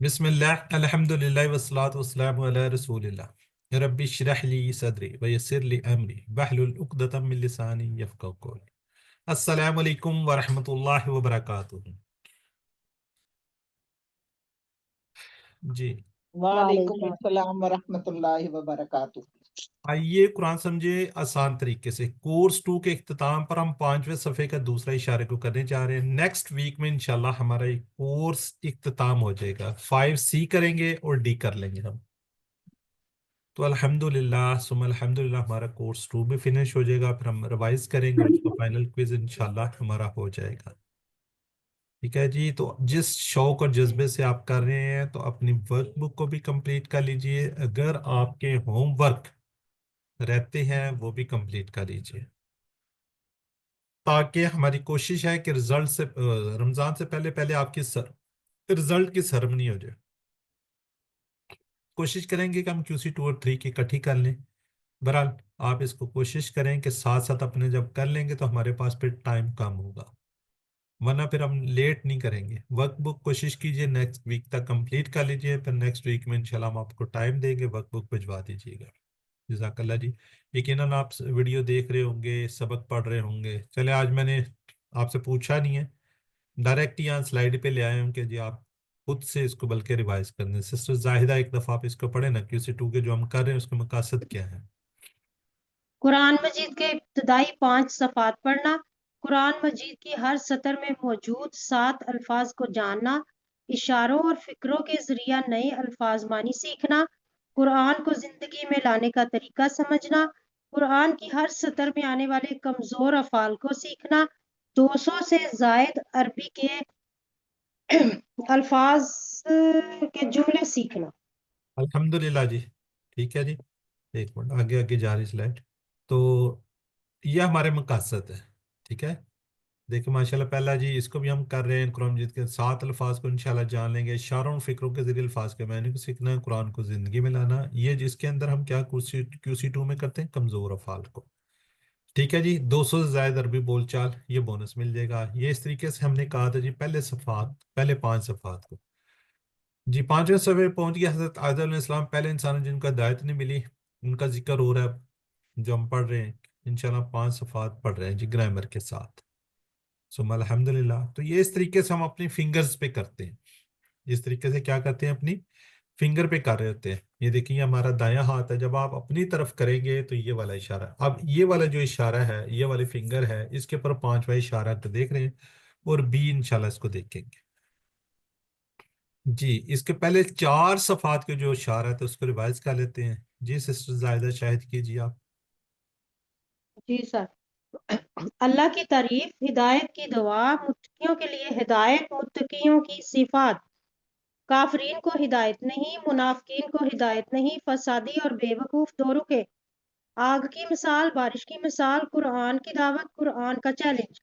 بسم اللہ الحمد للہ والصلاة والسلام علی رسول اللہ ربی اشرح لی صدری ویسر لی امری واحلل عقدۃ من لسانی یفقهوا قولی۔ السلام علیکم ورحمۃ اللہ وبرکاتہ۔ جی وعلیکم وعلیکم السلام ورحمۃ اللہ وبرکاتہ۔ آئیے قرآن سمجھے آسان طریقے سے۔ کورس 2 کے اختتام پر ہم 5ویں صفحے کا دوسرا اشارے کو کرنے جا رہے ہیں۔ نیکسٹ ویک میں انشاءاللہ ہمارا یہ کورس اختتام ہو جائے گا، 5C کریں گے اور D کر لیں گے ہم۔ تو الحمدللہ ثم الحمدللہ ہمارا کورس 2 بھی فنش ہو جائے گا، پھر ہم ریوائز کریں گے اور اس کا فائنل کوئز انشاءاللہ ہمارا ہو جائے گا۔ ٹھیک ہے جی، تو جس شوق اور جذبے سے آپ کر رہے ہیں تو اپنی ورک بک کو بھی کمپلیٹ کر لیجئے، اگر آپ کے ہوم ورک رہتے ہیں وہ بھی کمپلیٹ کر لیجئے، تاکہ ہماری کوشش ہے کہ رزلٹ سے رمضان سے پہلے پہلے آپ کی رزلٹ کی سرمنی ہو جائے۔ کوشش کریں گے کہ ہم QC 2 اور 3 کی اکٹھی کر لیں۔ بہرحال آپ اس کو کوشش کریں کہ ساتھ ساتھ اپنے جب کر لیں گے تو ہمارے پاس پھر ٹائم کم ہوگا، ورنہ پھر ہم لیٹ نہیں کریں گے۔ ورک بک کوشش کیجئے نیکسٹ ویک تک کمپلیٹ کر لیجئے، پھر نیکسٹ ویک میں انشاءاللہ ہم آپ کو ٹائم دیں گے، ورک بک بھجوا دیجیے گا۔ جزاک اللہ جی۔ یقیناً آپ ویڈیو دیکھ رہے ہوں گے، سبق پڑھ رہے ہوں گے۔ چلے آج میں نے آپ سے پوچھا نہیں ہے، ڈائریکٹ یہاں سلائیڈ پہ لے آئے ہوں کہ جی آپ خود سے اس کو بلکہ ریوائز کر دیں۔ سسٹر زاہدہ ایک دفعہ آپ اس کو پڑھیں نا، QC 2 کے جو ہم کر رہے ہیں اس کے مقاصد کیا ہیں؟ قرآن مجید کے ابتدائی 5 صفحات پڑھنا، قرآن مجید کی ہر سطر میں موجود 7 الفاظ کو جاننا، اشاروں اور فکروں کے ذریعہ نئے الفاظ معنی سیکھنا، قرآن کو زندگی میں لانے کا طریقہ سمجھنا، قرآن کی ہر سطر میں آنے والے کمزور افعال کو سیکھنا، 200 سے زائد عربی کے الفاظ کے جملے سیکھنا۔ الحمدللہ جی، ٹھیک ہے جی، ایک منٹ آگے آگے جا رہی سلائڈ۔ تو یہ ہمارے مقاصد ہے، ٹھیک ہے۔ دیکھیں ماشاءاللہ پہلا جی اس کو بھی ہم کر رہے ہیں، قرآن مجید کے 7 الفاظ کو انشاءاللہ جان لیں گے، اشاروں اور فکروں کے ذریعے الفاظ کے معنی کو سیکھنا ہے، قرآن کو زندگی میں لانا، یہ جس کے اندر ہم کیا QC 2 میں کرتے ہیں، کمزور افعال کو۔ ٹھیک ہے جی، 200 سے زائد عربی بول چال، یہ بونس مل جائے گا۔ یہ اس طریقے سے ہم نے کہا تھا جی، پہلے 5 صفحات کو جی 5ویں صفحے پہنچ گیا۔ حضرت آدم علیہ السلام پہلے انسان جن کو ہدایت نہیں ملی، ان کا ذکر ہو رہا ہے جو ہم پڑھ رہے ہیں۔ انشاءاللہ 5 صفحات پڑھ رہے ہیں جی گرامر کے ساتھ۔ ثم الحمدللہ، تو یہ اس طریقے سے ہم اپنی فنگرز پہ کرتے ہیں، اس طریقے سے کیا کرتے ہیں، اپنی فنگر پہ کر رہے ہوتے ہیں۔ یہ دیکھیں یہ ہمارا دایاں ہاتھ ہے، جب آپ اپنی طرف کریں گے تو یہ والا اشارہ، اب یہ والا جو اشارہ ہے، یہ والی فنگر ہے، اس کے اوپر 5واں اشارہ تو دیکھ رہے ہیں، اور B انشاءاللہ اس کو دیکھیں گے جی۔ اس کے پہلے 4 صفحات کے جو اشارہ ہے تو اس کو ریوائز کر لیتے ہیں جی۔ سسٹر زائدہ شاہد کیجیے آپ۔ جی سر۔ اللہ کی تعریف، ہدایت کی دعا، متقیوں کے لیے ہدایت، متقیوں کی صفات، کافرین کو ہدایت نہیں، منافقین کو ہدایت نہیں، فسادی اور بے وقوف دو رخے، آگ کی مثال، بارش کی مثال، قرآن کی دعوت، قرآن کا چیلنج،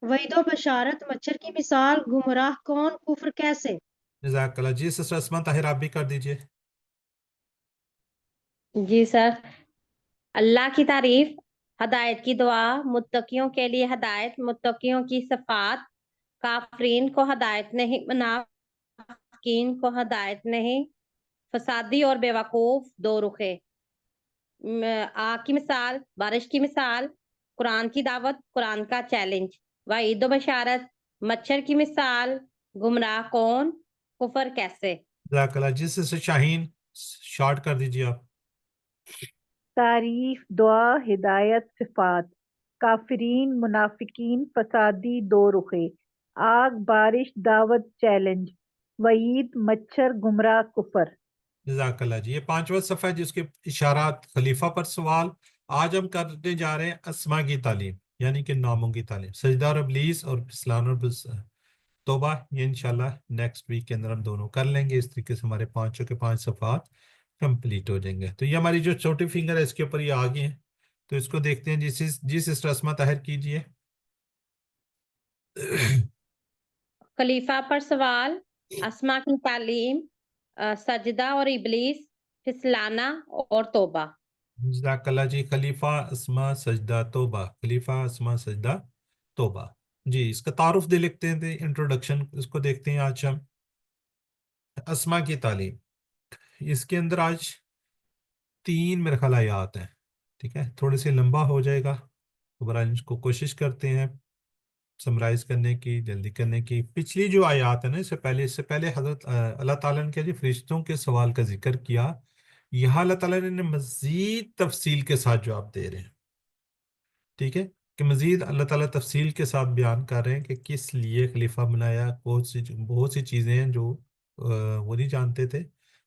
وعید و بشارت، مچھر کی مثال، گمراہ کون، کفر کیسے۔ جزاک اللہ جی۔ سسٹر اسما طاہر آپ بھی کر دیجیے۔ جی سر۔ اللہ کی تعریف، ہدایت کی دعا، متقیوں کے لیے ہدایت، متقیوں کی صفات، کافرین کو ہدایت نہیں، منافقین کو ہدایت نہیں، فسادی اور بیوقوف دو رخے، آگ کی مثال، بارش کی مثال، قرآن کی دعوت، قرآن کا چیلنج، وعید و بشارت، مچھر کی مثال، گمراہ کون، کفر کیسے۔ جزاک اللہ جی۔ سسٹر شاہین شارٹ کر دیجیے آپ۔ تعریف، دعا، ہدایت، صفات، کافرین، منافقین، فسادی، دو رخے، آگ، بارش، دعوت، چیلنج، وعید، مچھر، گمراہ، کفر۔ جزاک اللہ جی۔ یہ 5واں صفحہ ہے جس کے اشارات خلیفہ پر سوال۔ آج ہم کرنے جا رہے ہیں اسما کی تعلیم، یعنی کہ ناموں کی تعلیم، سجدہ اور ابلیس اور بسلان اور توبہ۔ یہ انشاءاللہ نیکسٹ ویک کے اندر ہم دونوں کر لیں گے، اس طریقے سے ہمارے 5 کے 5 صفحات کمپلیٹ ہو جائیں گے۔ تو یہ ہماری جو چھوٹی فنگر ہے اس کے اوپر یہ آگے ہیں، تو اس کو دیکھتے ہیں جی سسٹر اسما طاہر کیجیے۔ خلیفہ پر سوال، اسما کی تعلیم، سجدہ اور ابلیس، پھسلانا اور توبہ۔ جزاک اللہ جی۔ خلیفہ اسما سجدہ توبہ، خلیفہ اسما سجدہ توبہ۔ جی اس کا تعارف دے لکھتے ہیں، انٹروڈکشن اس کو دیکھتے ہیں آج ہم۔ اسما کی تعلیم، اس کے اندر آج 3 میرے خیال آیات ہیں، ٹھیک ہے، تھوڑے سے لمبا ہو جائے گا، تو برائے اس کو کوشش کرتے ہیں سمرائز کرنے کی، جلدی کرنے کی۔ پچھلی جو آیات ہے نا، اس سے پہلے حضرت اللہ تعالیٰ نے کیا جی فرشتوں کے سوال کا ذکر کیا، یہاں اللہ تعالیٰ نے مزید تفصیل کے ساتھ جواب دے رہے ہیں، ٹھیک ہے، کہ مزید اللہ تعالیٰ تفصیل کے ساتھ بیان کر رہے ہیں کہ کس لیے خلیفہ بنایا، بہت سی چیزیں ہیں جو وہ نہیں جانتے تھے،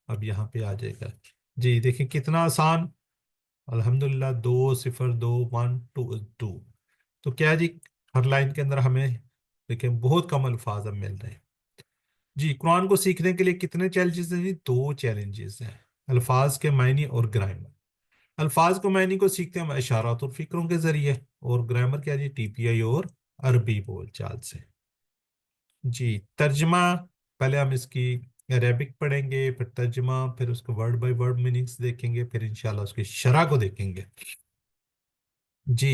اب یہاں پہ آ جائے گا۔ جی دیکھیں کتنا آسان، الحمدللہ 2 0 2 1 2 2، تو کیا جی ہر لائن کے اندر ہمیں دیکھیں بہت کم الفاظ اب مل رہے ہیں۔ جی قرآن کو سیکھنے کے لیے کتنے چیلنجز ہیں جی؟ 2 چیلنجز ہیں، الفاظ کے معنی اور گرامر۔ الفاظ کو معنی کو سیکھتے ہیں ہم اشارات اور فکروں کے ذریعے، اور گرامر کیا جی ٹی پی آئی اور عربی بول چال سے۔ جی ترجمہ، پہلے ہم اس کی عربک پڑھیں گے، پھر ترجمہ، پھر اس کو ورڈ بائی ورڈ میننگز دیکھیں گے، پھر انشاءاللہ اس کی شرح کو دیکھیں گے۔ جی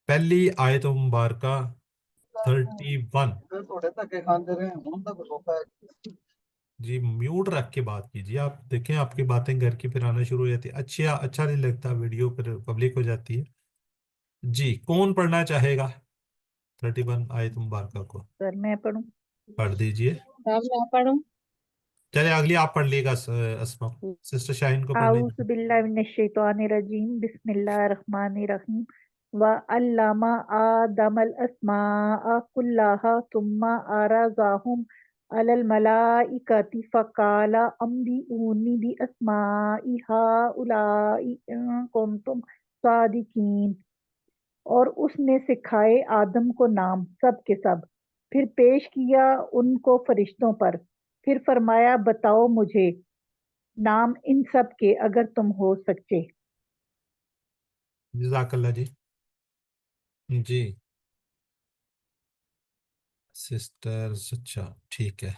پہلی آیت مبارکہ 31۔ جی میوٹ رکھ کے بات کیجیے، آپ دیکھیں آپ کی باتیں گھر کی پھر آنا شروع ہو جاتی ہے، اچھا نہیں لگتا، ویڈیو پھر پبلک ہو جاتی ہے۔ جی کون پڑھنا چاہے گا 31 آیت مبارکہ کو؟ سر میں پڑھوں؟ پڑھ دیجئے۔ میں پڑھوں؟ چلے اگلی آپ پڑھ لیے گا اسما، سسٹر شاہین کو پڑھنے اعوذ باللہ من الشیطان الرجیم، بسم اللہ الرحمن الرحیم۔ وَعَلَّمَ آدَمَ الْأَسْمَاءَ كُلَّهَا ثُمَّ عَرَضَهُمْ عَلَى الْمَلَائِكَةِ فَقَالَ أَنْبِئُونِي بِأَسْمَاءِ هَؤُلَاءِ إِن كُنتُمْ صَادِقِينَ۔ اور اس نے سکھائے آدم کو نام سب کے سب، پھر پیش کیا ان کو فرشتوں پر، پھر فرمایا بتاؤ مجھے نام ان سب کے اگر تم ہو سچے۔ جزاک اللہ جی۔ جی سسٹر، اچھا ٹھیک ہے،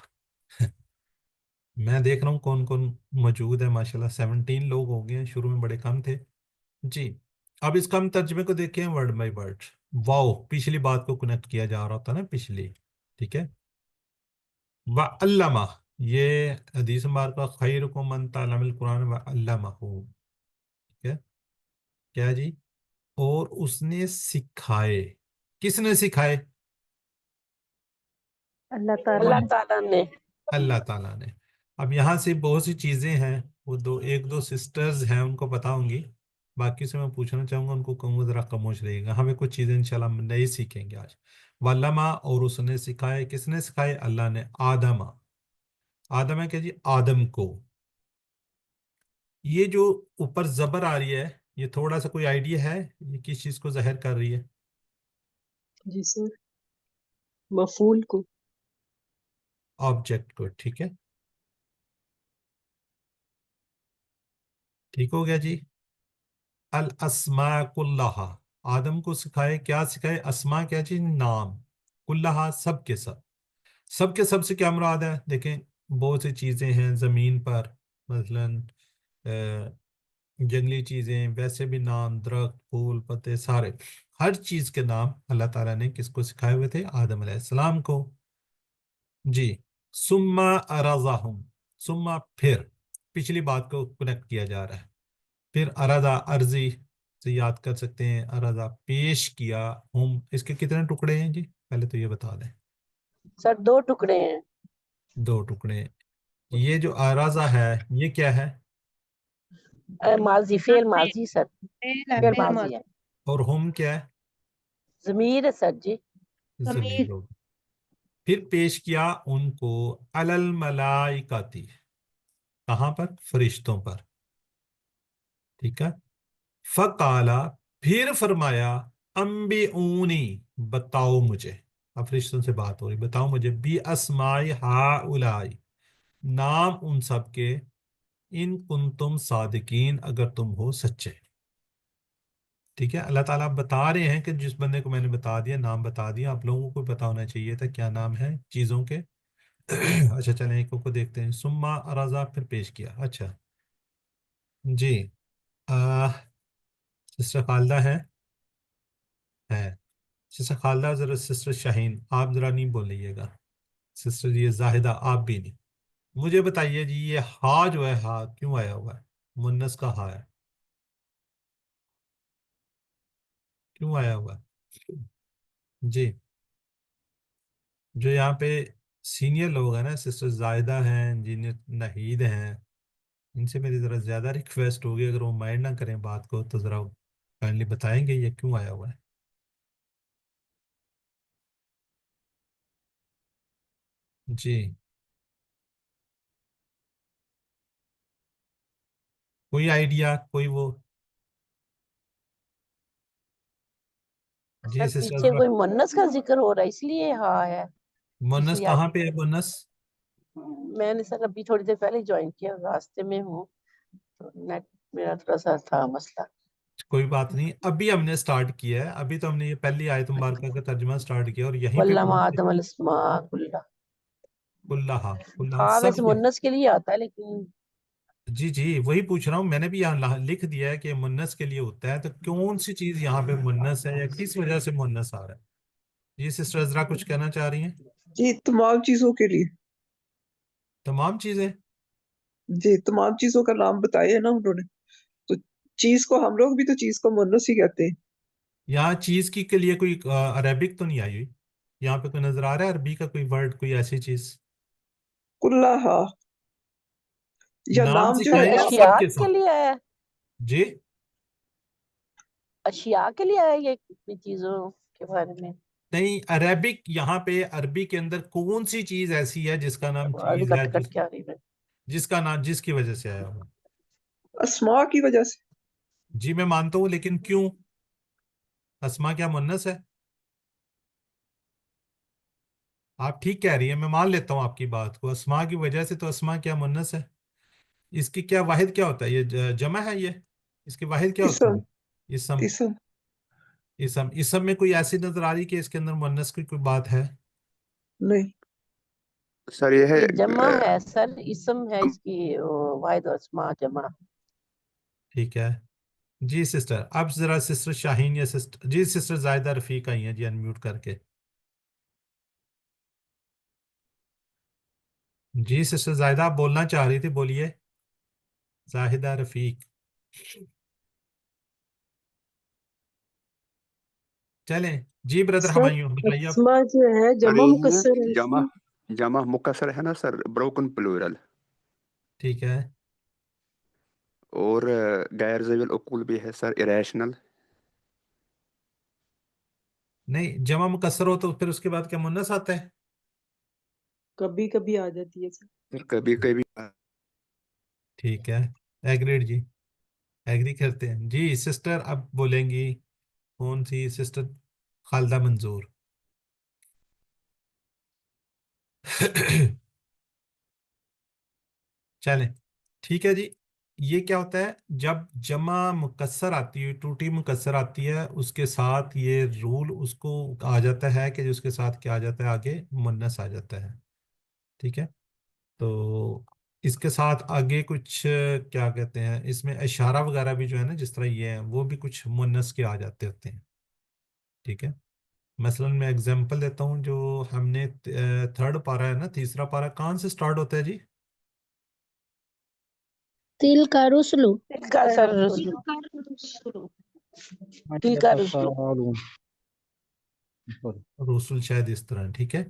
میں دیکھ رہا ہوں کون کون موجود ہے، ماشاءاللہ 17 لوگ ہو گئے ہیں، شروع میں بڑے کم تھے۔ جی اب اس کا ہم ترجمے کو دیکھیں ورڈ بائی ورڈ۔ واو پچھلی بات کو کنیکٹ کیا جا رہا تھا نا پچھلی، ٹھیک ہے۔ وَعَلَّمَ، یہ حدیث مبارکہ خیرکم من تعلم القرآن وعلمہ، ٹھیک ہے، کیا جی؟ اور اس نے سکھائے، کس نے سکھائے؟ اللہ تعالیٰ اللہ نے۔ تعالیٰ نے۔ اللہ تعالیٰ نے۔ اب یہاں سے بہت سی چیزیں ہیں، وہ ایک دو سسٹرز ہیں ان کو بتاؤں گی، باقی سے میں پوچھنا چاہوں گا، ان کو کہوں گا ذرا خاموش رہیے گا، ہمیں کچھ چیزیں انشاءاللہ ہم نئی سیکھیں گے آج۔ وَعَلَّمَ، اور اس نے سکھائے، کس نے سکھائے؟ اللہ نے۔ آدم، آدم ہے کہ جی آدم کو، یہ جو اوپر زبر آ رہی ہے، یہ تھوڑا سا کوئی آئیڈیا ہے یہ کس چیز کو ظاہر کر رہی ہے؟ جی سر، مفعول کو۔ آبجیکٹ کو، ٹھیک ہے، ٹھیک ہو گیا جی۔ الاسماء کلہا، آدم کو سکھائے، کیا سکھائے؟ اسماء کیا چیز؟ نام، کلہا سب کے سب، سب کے سب سے کیا مراد ہے؟ دیکھیں بہت سی چیزیں ہیں زمین پر، مثلاً جنگلی چیزیں، ویسے بھی نام، درخت، پھول، پتے، سارے، ہر چیز کے نام اللہ تعالیٰ نے کس کو سکھائے ہوئے تھے؟ آدم علیہ السلام کو۔ جی ثم ارضاہم، ثم پھر، پچھلی بات کو کنیکٹ کیا جا رہا ہے، پھر ارضا، عرضی سے یاد کر سکتے ہیں، ارضا پیش کیا، ہم اس کے کتنے ٹکڑے ہیں جی؟ پہلے تو یہ بتا دیں۔ سر 2 ٹکڑے ہیں۔ 2 ٹکڑے۔ یہ جو ارضا ہے یہ کیا ہے؟ ماضی، فعل ماضی سر، فعل فعل ماضی ہے۔ اور ہم کیا ہے؟ ضمیر ہے سر جی۔ ضمیر۔ ضمیر ہو۔ پھر پیش کیا ان کو علی الملائکتی، کہاں پر؟ فرشتوں پر، ٹھیک ہے۔ فقالا، پھر فرمایا، انبئونی، بتاؤ مجھے، اب فرشتوں سے بات ہو رہی، بتاؤ مجھے، بی اسمائی ہاؤلائی، نام ان سب کے، ان کنتم صادقین، اگر تم ہو سچے، ٹھیک ہے۔ اللہ تعالیٰ بتا رہے ہیں کہ جس بندے کو میں نے بتا دیا، نام بتا دیا، آپ لوگوں کو پتا ہونا چاہیے تھا کیا نام ہے چیزوں کے۔ اچھا چلیں ایک کو دیکھتے ہیں، ثم ارضا، پھر پیش کیا۔ اچھا جی سسٹر خالدہ ہے سسٹر خالدہ، ذرا سسٹر شاہین آپ ذرا نہیں بولیے گا، سسٹر یہ زاہدہ آپ بھی نہیں، مجھے بتائیے جی یہ ہا جو ہے ہا کیوں آیا ہوا ہے؟ منس کا ہا ہے، کیوں آیا ہوا ہے؟ جی جو یہاں پہ سینئر لوگ ہیں نا، سسٹر زائدہ ہیں، انجینئر نحید ہیں، ان سے میری ذرا زیادہ ریکویسٹ ہوگی، اگر وہ مائنڈ نہ کریں بات کو تو ذرا کائنڈلی بتائیں گے یہ کیوں آیا ہوا ہے؟ جی کوئی آئیڈیا، کوئی وہ؟ جی سر سسٹر پیچھے کوئی مونس کا ذکر ہو رہا ہے اس لیے ہاں ہے. مونس دوسری کہاں آیت پہ ہے مونس؟ میں نے سر ابھی تھوڑی دیر پہلے جوائن کیا، راستے میں ہوں تو نیٹ میرا تھوڑا سا تھا مسئلہ. کوئی بات نہیں، ابھی ہم نے سٹارٹ کیا ہے، ابھی تو ہم نے یہ پہلی آیت مبارکہ کا ترجمہ سٹارٹ کیا اور یہیں پہ وَلَّمَا آدَمَ الْأَسْمَاءَ كُلَّهَا. کلّہا ہاں سب ویسے کے، مونس کے لیے آتا ہے لیکن جی جی وہی پوچھ رہا ہوں، میں نے بھی یہاں لکھ دیا ہے کہ منس کے لیے ہوتا ہے، تو کون سی چیز یہاں پہ منس ہے یا کس وجہ سے منس آ رہا ہے؟ جی سسٹر عذرا کچھ کہنا چاہ رہی ہیں؟ جی تمام چیزوں کے لیے. تمام چیزیں؟ جی تمام چیزوں کا نام بتایا نا انہوں نے، تو چیز کو ہم لوگ بھی تو چیز کو مونس ہی کہتے ہیں. یہاں چیز کی کے لیے کوئی عربک تو نہیں آئی ہوئی یہاں پہ؟ کوئی نظر آ رہا ہے عربی کا کوئی ورڈ، کوئی ایسی چیز؟ کلھا یا نام نام جو سر ہے سکھائے نا، یا سب اشیاء کے کے ساتھ؟ لیے آیا ہے، جی اشیاء کے لیے آیا ہے یہ کتنی چیزوں کے بارے میں. نہیں، عربک یہاں پہ عربی کے اندر کون سی چیز ایسی ہے جس کا نام ابھی چیز ہے، کٹ کٹ کے آ رہی ہے. جس کا نام جس کی وجہ سے آیا ہوا؟ اسماء کی وجہ سے. جی میں مانتا ہوں، لیکن کیوں؟ اسما کیا مونس ہے؟ آپ ٹھیک کہہ رہی ہیں، میں مان لیتا ہوں آپ کی بات کو، اسما کی وجہ سے، تو اسما کیا مونس ہے؟ اس کی کیا واحد کیا ہوتا ہے؟ یہ جمع ہے، یہ اس کی واحد کیا ہوتی اسم ہے؟ اسم. اسم اسم میں کوئی ایسی نظر آ رہی کہ اس کے اندر مونس کی کوئی بات ہے؟ نہیں. سر یہ ہے یہ جمع ہے سر، اسم ہے اس کی واحد اور اسماء جمع. ٹھیک ہے جی سسٹر. اب ذرا سسٹر شاہین یا سسٹر جی سسٹر زاہدہ رفیق آئی ہیں جی، انمیوٹ کر کے. جی سسٹر زاہدہ آپ بولنا چاہ رہی تھی، بولیے. زاہدہ رفیق چلیں جی بردر سر ہمایوں بتائیے آپ. اسما جو ہے سر جمع یہ مکسر ہے اس جمع میں. جمع مکسر ہے نا سر، بروکن پلورل. ٹھیک ہے، اور غیر ذوی العقول بھی ہے سر، اریشنل. نہیں جمع مکسر ہو تو پھر اس کے بعد کیا مونس آتا ہے؟ کبھی کبھی آ جاتی ہے سر. کبھی کبھی ٹھیک ہے، ایگریڈ جی، ایگری کرتے ہیں جی. سسٹر اب بولیں گی، کون سی سسٹر؟ خالدہ منظور. چلیں ٹھیک ہے جی. یہ کیا ہوتا ہے جب جمع مکسر آتی ہے، ٹوٹی مکسر آتی ہے، اس کے ساتھ یہ رول اس کو آ جاتا ہے کہ اس کے ساتھ کیا آ جاتا ہے، آگے منس آ جاتا ہے. ٹھیک ہے، تو اس کے ساتھ آگے کچھ کیا کہتے ہیں، اس میں اشارہ وغیرہ بھی جو ہے نا، جس طرح یہ ہیں وہ بھی کچھ منس کے آ جاتے ہوتے ہیں. ٹھیک ہے، مثلا میں اگزامپل دیتا ہوں، جو ہم نے تھرڈ پارا ہے نا، تیسرا پارا کہاں سے سٹارٹ ہوتا ہے جی؟ تل کا رسلو تل کا سر رسول، تل کا رسول. رسول شاید اس طرح. ٹھیک ہے،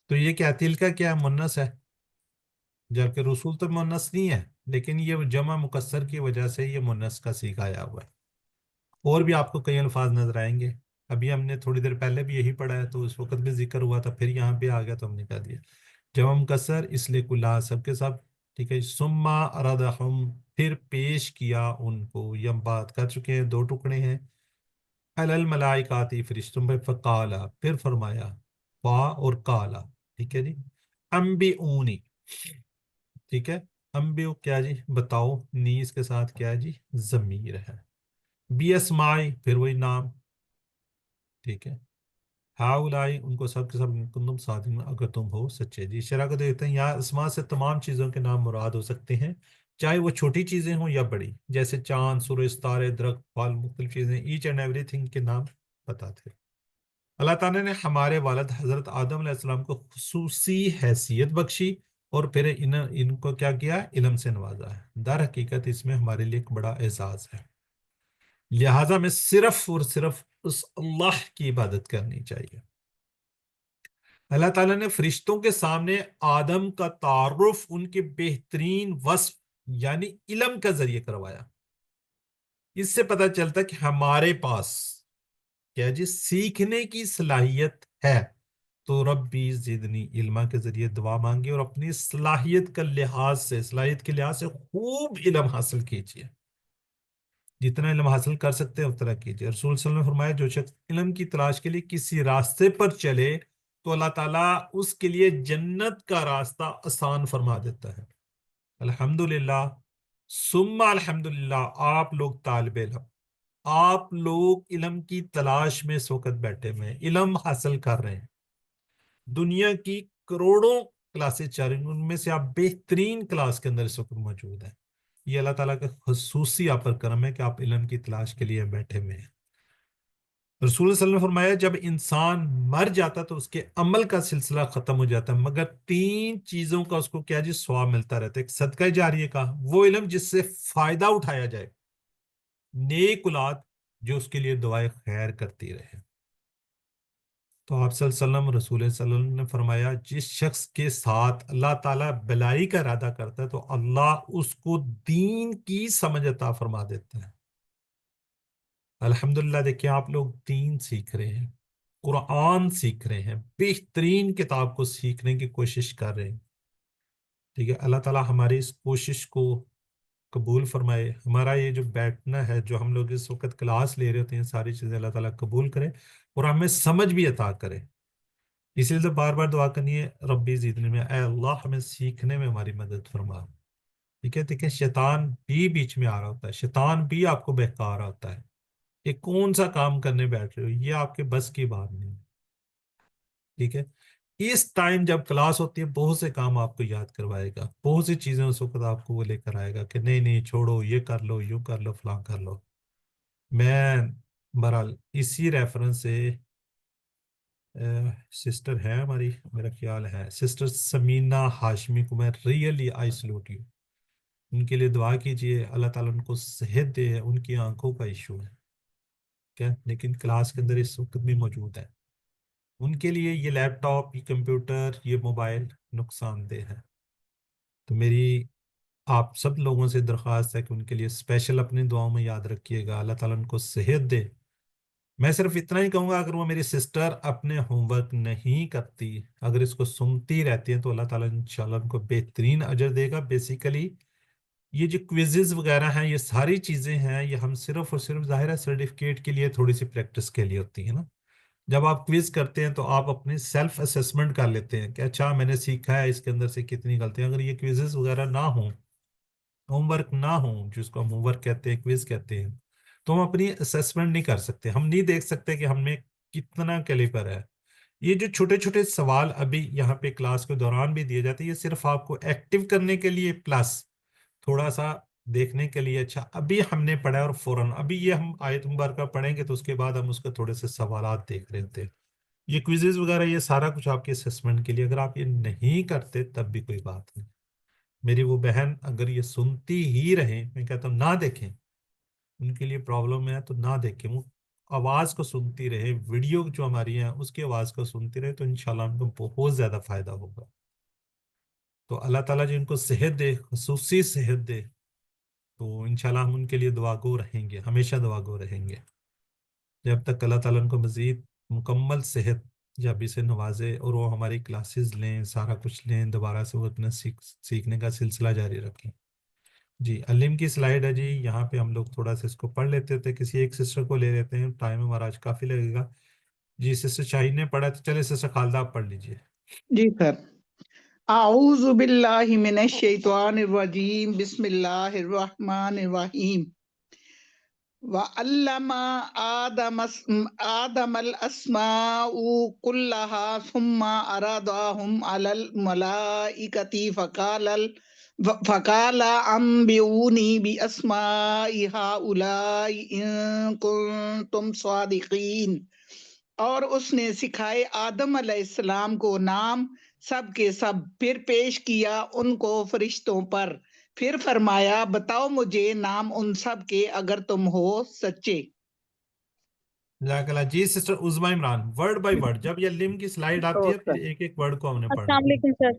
تو یہ کیا تل کا کیا منس ہے، جبکہ رسول تو منس نہیں ہے، لیکن یہ جمع مکسر کی وجہ سے یہ منس کا صیغہ آیا ہوا ہے. اور بھی آپ کو کئی الفاظ نظر آئیں گے، ابھی ہم نے تھوڑی دیر پہلے بھی یہی پڑھا ہے، تو اس وقت بھی ذکر ہوا تھا، پھر یہاں پہ آ گیا تو ہم نے کہہ دیا جمع مکسر، اس لیے کلا سب کے سب. ٹھیک ہے، ثم اردہم پھر پیش کیا ان کو، یہ ہم بات کر چکے ہیں، دو ٹکڑے ہیں. علی الملائکاتی فرشتوں پہ، فقالا پھر فرمایا، فا اور کالا. ٹھیک ہے جی، انبئونی. ٹھیک ہے، انبئو کیا جی بتاؤ، نیز کے ساتھ کیا ہے جی ضمیر ہے. بی اسمائی پھر وہی نام. ٹھیک ہے، ہاؤلائی ان کو سب کے سب کنتم صادقین اگر تم ہو سچے. جی شرح کو دیکھتے ہیں، یہاں اسماء سے تمام چیزوں کے نام مراد ہو سکتے ہیں، چاہے وہ چھوٹی چیزیں ہوں یا بڑی، جیسے چاند، سورج، ستارے، درخت، پھل، مختلف چیزیں، ایچ اینڈ ایوری تھنگ کے نام بتاتے ہیں. اللہ تعالیٰ نے ہمارے والد حضرت آدم علیہ السلام کو خصوصی حیثیت بخشی اور پھر ان کو کیا کیا؟ علم سے نوازا ہے۔ در حقیقت اس میں ہمارے لیے ایک بڑا اعزاز ہے، لہٰذا میں صرف اور صرف اس اللہ کی عبادت کرنی چاہیے۔ اللہ تعالیٰ نے فرشتوں کے سامنے آدم کا تعارف ان کے بہترین وصف یعنی علم کا ذریعے کروایا۔ اس سے پتہ چلتا کہ ہمارے پاس کیا جی سیکھنے کی صلاحیت ہے، تو ربی زدنی علما کے ذریعے دعا مانگی اور اپنی صلاحیت کے لحاظ سے خوب علم حاصل کیجیے، جتنا علم حاصل کر سکتے ہیں اتنا کیجیے۔ رسول صلی اللہ علیہ وسلم نے فرمایا جو شخص علم کی تلاش کے لیے کسی راستے پر چلے تو اللہ تعالیٰ اس کے لیے جنت کا راستہ آسان فرما دیتا ہے۔ الحمدللہ ثم الحمدللہ، آپ لوگ طالب علم، آپ لوگ علم کی تلاش میں اس وقت بیٹھے ہوئے ہیں، علم حاصل کر رہے ہیں، دنیا کی کروڑوں کلاسیں چل رہی ہیں، ان میں سے آپ بہترین کلاس کے اندر اس وقت موجود ہیں۔ یہ اللہ تعالیٰ کا خصوصی آپ پر کرم ہے کہ آپ علم کی تلاش کے لیے بیٹھے ہوئے ہیں۔ رسول صلی اللہ علیہ وسلم نے فرمایا جب انسان مر جاتا تو اس کے عمل کا سلسلہ ختم ہو جاتا ہے، مگر 3 چیزوں کا اس کو کیا جی ثواب ملتا رہتا ہے۔ ایک صدقہ جاریہ کا، وہ علم جس سے فائدہ اٹھایا جائے، نیک اولاد جو اس کے لیے دعائے خیر کرتی رہے۔ تو آپ صلی اللہ علیہ وسلم، رسول صلی اللہ علیہ وسلم نے فرمایا جس شخص کے ساتھ اللہ تعالیٰ بلائی کا ارادہ کرتا ہے تو اللہ اس کو دین کی سمجھ عطا فرما دیتا ہے۔ الحمدللہ دیکھیں آپ لوگ دین سیکھ رہے ہیں، قرآن سیکھ رہے ہیں، بہترین کتاب کو سیکھنے کی کوشش کر رہے ہیں، ٹھیک ہے۔ اللہ تعالیٰ ہماری اس کوشش کو قبول فرمائے، ہمارا یہ جو بیٹھنا ہے، جو ہم لوگ اس وقت کلاس لے رہے ہوتے ہیں، ساری چیزیں اللہ تعالیٰ قبول کرے اور ہمیں سمجھ بھی عطا کرے۔ اسی لیے تو بار بار دعا کرنی ہے ربی زدنی میں، اے اللہ ہمیں سیکھنے میں ہماری مدد فرما، ٹھیک ہے۔ دیکھیں شیطان بھی بیچ میں آ رہا ہوتا ہے، شیطان بھی آپ کو بہکا رہا ہوتا ہے، یہ کون سا کام کرنے بیٹھ رہے ہو، یہ آپ کے بس کی بات نہیں ہے، ٹھیک ہے۔ اس ٹائم جب کلاس ہوتی ہے بہت سے کام آپ کو یاد کروائے گا، بہت سی چیزیں اس وقت آپ کو وہ لے کر آئے گا کہ نہیں نہیں چھوڑو، یہ کر لو، یوں کر لو، فلاں کر لو۔ میں بہرحال اسی ریفرنس سے سسٹر ہے ہماری، میرا خیال ہے سسٹر سمینہ ہاشمی کو میں ریئلی آئی سلوٹ یو، ان کے لیے دعا کیجئے، اللہ تعالیٰ ان کو صحت دے، ان کی آنکھوں کا ایشو ہے کیا، لیکن کلاس کے اندر اس وقت بھی موجود ہے۔ ان کے لیے یہ لیپ ٹاپ، یہ کمپیوٹر، یہ موبائل نقصان دہ ہے، تو میری آپ سب لوگوں سے درخواست ہے کہ ان کے لیے اسپیشل اپنی دعاؤں میں یاد رکھیے گا، اللہ تعالیٰ ان کو صحت دے۔ میں صرف اتنا ہی کہوں گا اگر وہ میری سسٹر اپنے ہوم ورک نہیں کرتی، اگر اس کو سنتی رہتی ہیں تو اللہ تعالیٰ انشاءاللہ ان کو بہترین اجر دے گا۔ بیسیکلی یہ جو کوئزز وغیرہ ہیں، یہ ساری چیزیں ہیں، یہ ہم صرف اور صرف ظاہر ہے سرٹیفکیٹ کے لیے، تھوڑی سی پریکٹس کے لیے ہوتی ہے نا۔ جب آپ کوئز کرتے ہیں تو آپ اپنی سیلف اسیسمنٹ کر لیتے ہیں کہ اچھا میں نے سیکھا ہے، اس کے اندر سے کتنی غلطیاں۔ اگر یہ کوئزز وغیرہ نہ ہوں، ہوم ورک نہ ہوں، جس کو ہم ہوم ورک کہتے ہیں، کوئز کہتے ہیں، تو ہم اپنی اسیسمنٹ نہیں کر سکتے، ہم نہیں دیکھ سکتے کہ ہم میں کتنا کیلیبر ہے۔ یہ جو چھوٹے چھوٹے سوال ابھی یہاں پہ کلاس کے دوران بھی دیے جاتے ہیں، یہ صرف آپ کو ایکٹیو کرنے کے لیے پلس تھوڑا سا دیکھنے کے لیے، اچھا ابھی ہم نے پڑھا اور فوراً ابھی یہ ہم آیت مبارکہ پڑھیں گے تو اس کے بعد ہم اس کے تھوڑے سے سوالات دیکھ رہے تھے۔ یہ کوئزز وغیرہ یہ سارا کچھ آپ کے اسیسمنٹ کے لیے، اگر آپ یہ نہیں کرتے تب بھی کوئی بات نہیں۔ میری وہ بہن اگر یہ سنتی ہی رہیں، میں کہتا ہوں نہ دیکھیں، ان کے لیے پرابلم ہے تو نہ دیکھیں، وہ آواز کو سنتی رہے، ویڈیو جو ہماری ہیں اس کی آواز کو سنتی رہے، تو انشاءاللہ ان کو بہت زیادہ فائدہ ہوگا۔ تو اللہ تعالیٰ جو ان کو صحت دے، خصوصی صحت دے، تو انشاءاللہ ہم ان کے لیے دعا گو رہیں گے، ہمیشہ دعا گو رہیں گے، جب تک اللہ تعالیٰ ان کو مزید مکمل صحت جب اسے نوازے اور وہ ہماری کلاسز لیں، سارا کچھ لیں، دوبارہ سے وہ اپنا سیکھنے کا سلسلہ جاری رکھیں۔ جی علم کی سلائیڈ ہے جی، یہاں پہ ہم لوگ تھوڑا سا اس کو پڑھ لیتے تھے، کسی ایک سسٹر کو لے لیتے ہیں، ٹائم ہمارا آج کافی لگے گا۔ جی سسٹر شاہین نے پڑھا تو چلے سسٹر خالدہ آپ پڑھ لیجئے۔ جی سر۔ اعوذ باللہ من الشیطان الرجیم، بسم اللہ الرحمن الرحیم۔ وَعَلَّمَ آدَمَ الْأَسْمَاءَ كُلَّهَا ثُمَّ عَرَضَهُمْ عَلَى الْمَلَائِكَةِ فَقَالَ أَنبِئُونِي بِأَسْمَاءِ هَؤُلَاءِ إِن كُنتُمْ صَادِقِينَ۔ اور اس نے سکھائے آدم علیہ السلام کو نام سب کے سب پھر پیش کیا ان کو فرشتوں پر پھر فرمایا بتاؤ مجھے نام ان سب کے اگر تم ہو سچے جزاک اللہ جی sister Uzma Imran word by word جب یہ لم کی سلائیڈ آتی ہے پھر ایک ایک ورڈ کو ہم نے پڑھنا السلام ہے علیکم سر.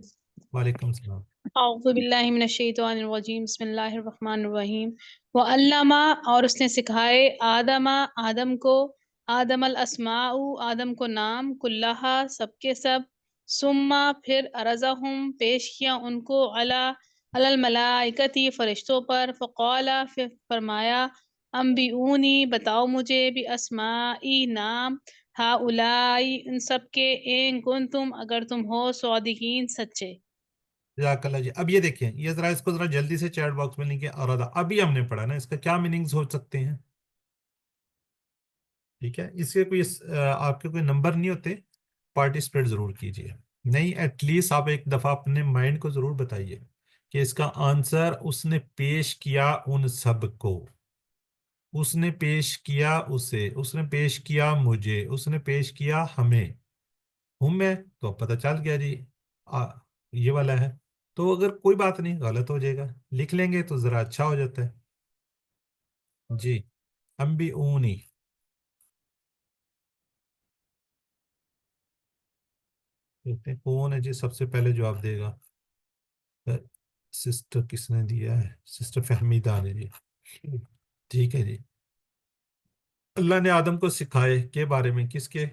وعلیکم السلام اعوذ باللہ من الشیطان الرجیم بسم اللہ الرحمن الرحیم. وعلمہ اور اس نے سکھائے آدم کو آدم الاسماء آدم کو نام کلہا سب کے سب ثم پھر ارزہم پیش کیا ان کو علی الملائکتی فرشتوں پر فقال پھر فرمایا انبئونی بتاؤ مجھے باسمائی نام ہؤلائی ان سب کے ان کنتم اگر تم ہو صادقین سچے. جزاک اللہ جی. اب یہ دیکھیں یہ ذرا اس کو ذرا جلدی سے چیٹ باکس میں لکھیں ارادہ ابھی ہم نے پڑھا نا اس کا کیا میننگز ہو سکتے ہیں ٹھیک ہے اس کے کوئی آپ کے کوئی نمبر نہیں ہوتے پارٹیسپیٹ ضرور کیجئے نہیں ایٹ لیسٹ آپ ایک دفعہ اپنے مائنڈ کو ضرور بتائیے کہ اس کا آنسر اس نے پیش کیا ان سب کو اس نے پیش کیا اسے اس نے پیش کیا مجھے اس نے پیش کیا ہمیں ہوں میں تو پتہ چل گیا جی یہ والا ہے تو اگر کوئی بات نہیں غلط ہو جائے گا لکھ لیں گے تو ذرا اچھا ہو جاتا ہے جی انبئونی دیکھتے ہیں کون ہے جی سب سے پہلے جواب دے گا سسٹر کس نے دیا ہے سسٹر فہمیدہ نے جی ٹھیک ہے جی اللہ نے آدم کو سکھائے کے بارے میں کس کے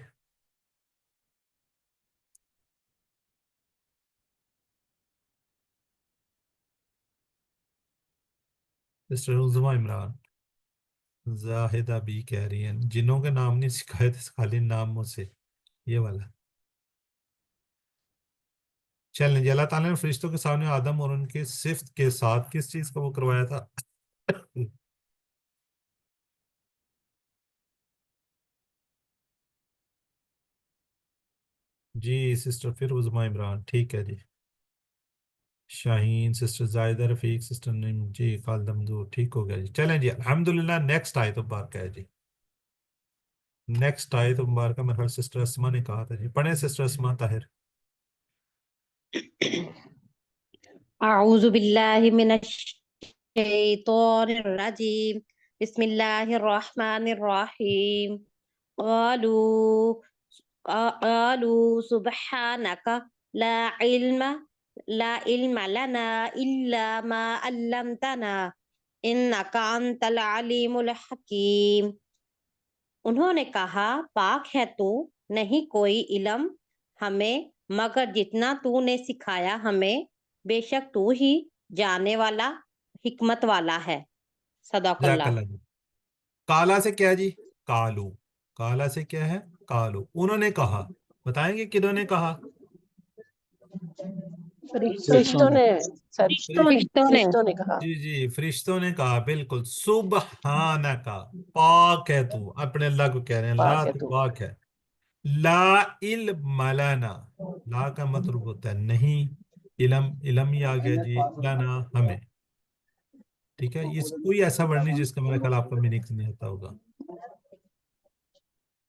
سسٹر عظما عمران زاہدہ بھی کہہ رہی ہیں جنوں کے نام نہیں سکھائے تھے خالی ناموں سے یہ والا چلیں جی اللہ تعالیٰ نے فرشتوں کے سامنے آدم اور ان کے صفت کے ساتھ کس چیز کا وہ کروایا تھا جی سسٹر پھر عظما عمران ٹھیک ہے جی شاہین سسٹر زائدہ رفیق سسٹر نیم جی خالد ممدور ٹھیک ہو گیا جی چلیں جی الحمدللہ نیکسٹ آیت مبارکہ ہے جی نیکسٹ آیت مبارکہ میرے خیال سسٹر اسما نے کہا تھا جی پڑھیں سسٹر اسما طاہر اعوذ باللہ من الشیطان الرجیم بسم اللہ الرحمن الرحیم قالوا سبحانك لا علم لنا الا ما علمتنا انك انت العلیم الحکیم. انہوں نے کہا پاک ہے تو نہیں کوئی علم ہمیں مگر جتنا تو نے سکھایا ہمیں بے شک تو ہی جانے والا حکمت والا ہے. صدق جزاک اللہ. اللہ جی کالا سے کیا جی کالو کالا سے کیا ہے کالو انہوں نے کہا بتائیں گے کنہوں نے کہا فرشتوں نے سر فرشتوں نے کہا جی جی فرشتوں نے کہا بالکل سبحانک پاک ہے تو اپنے اللہ کو کہہ رہے ہیں پاک اللہ ہے تو تو پاک ہے لا علم لنا لا کا مطلب ہوتا ہے نہیں علم ہی آ گیا جی لنا ہمیں ٹھیک ہے اس کوئی ایسا ورڈ نہیں جس کا میرا خیال آپ کو میننگ نہیں آتا ہوگا